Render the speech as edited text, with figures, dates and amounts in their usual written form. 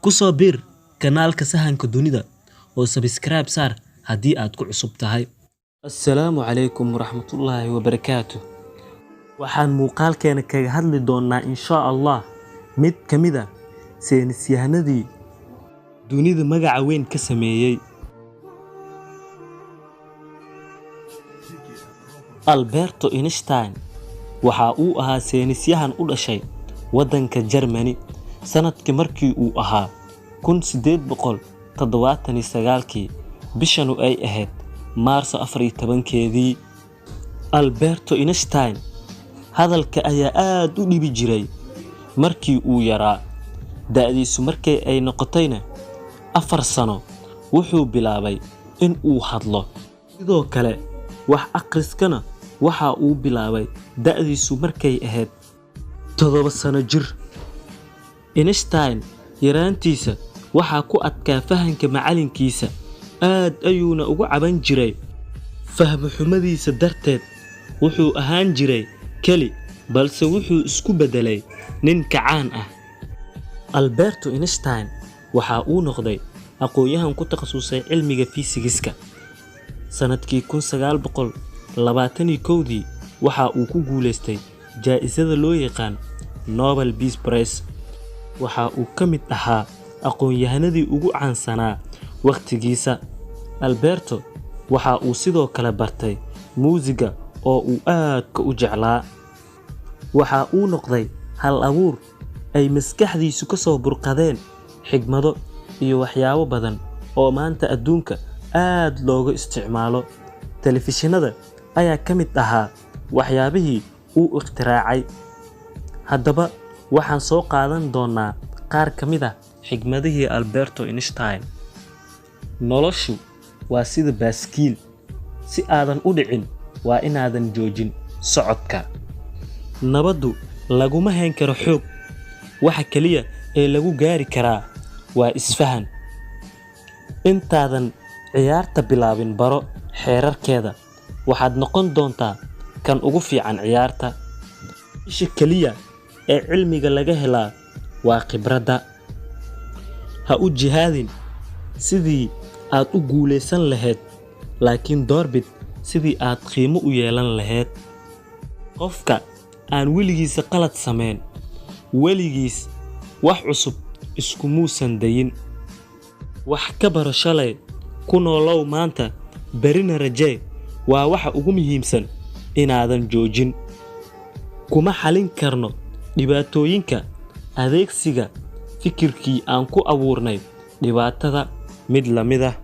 Ku soo biir kanaalka Sahanka Dunida oo subscribe saar haddii aad ku cusub tahay. Assalaamu calaykum waraxmatullaahi wabarakaatuh. Waxaan muuqaalkeena kaga hadli doonaa insha Allah mid ka mid ah saynisyahanadii dunida magaca weyn ka sameeyay. Albert Einstein waxa uu ahaa saynisyahan u dhashay waddanka Germany sanadkii markii uu ahaa 1879 bishanu ay ahayd Maarso 14-keedii. Albert Einstein hadalka ayaa aad u dhibi jiray markii uu yaraa. Da'diisu markay ay noqotayna 4 sano wuxuu bilaabay in uu hadlo. Sidoo kale wax akhriskana waxa uu bilaabay da'diisu markay ahayd 7 sano jir. Einstein yaraantiisa waxa ku adkaa fahanka macalinkiisa, aad ayuuna ugu caban jiray fahmo xumadiisa darteed. Wuxuu ahaan jiray keli, balse wuxuu isku bedelay nin kacaan ah. Albert Einstein waxa uu noqday aqoonyahan ku takhasusay cilmiga fiisigiska. Sanadkii 1921 waxa uu ku guuleystay jaa'isada loo yaqaan Nobel Peace Prize. Waxa uu ka mid ahaa aqoonyahanadii ugu caansanaa waqtigiisa. Alberto waxa uu sidoo kale bartay muusiga oo uu aad u jeclaa. Waxa uu noqday hal abuur ay maskaxdiisu ka soo burqadeen xigmado iyo waxyaabo badan oo maanta adduunka aad looga isticmaalo. Telefishinada ayaa ka mid ahaa waxyaabihii uu ikhtiraacay. Haddaba waxaan soo qaadan doonaa qaar ka mid ah xigmadihii Albert Einstein. Noloshu waa sida baaskiil, si aadan u dhicin waa inaadan joojin socodka. Nabaddu laguma hayn karo xoog, waxa kaliya ee lagu gaari karaa waa isfahan. Intaadan ciyaarta bilaabin baro xeerarkeeda, waxaad noqon doontaa kan ugu fiican ciyaarta. Isha kaliya ee cilmiga laga helaa waa khibradda. Ha u jihaadin sidii aad u guuleysan lahayd, laakiin doorbid sidii aad qiimo u yeelan lahayd. Qofka aan weligiisa qalad sameyn, weligiis wax cusub iskumuusan dayin. Wax ka baro shalay, ku noolow maanta, berina rajee. Waa waxa ugu muhiimsan inaadan joojin. Kuma xalin karno dhibaatooyinka adeegsiga fikirkii aan ku abuurnay dhibaatada mid la mid ah.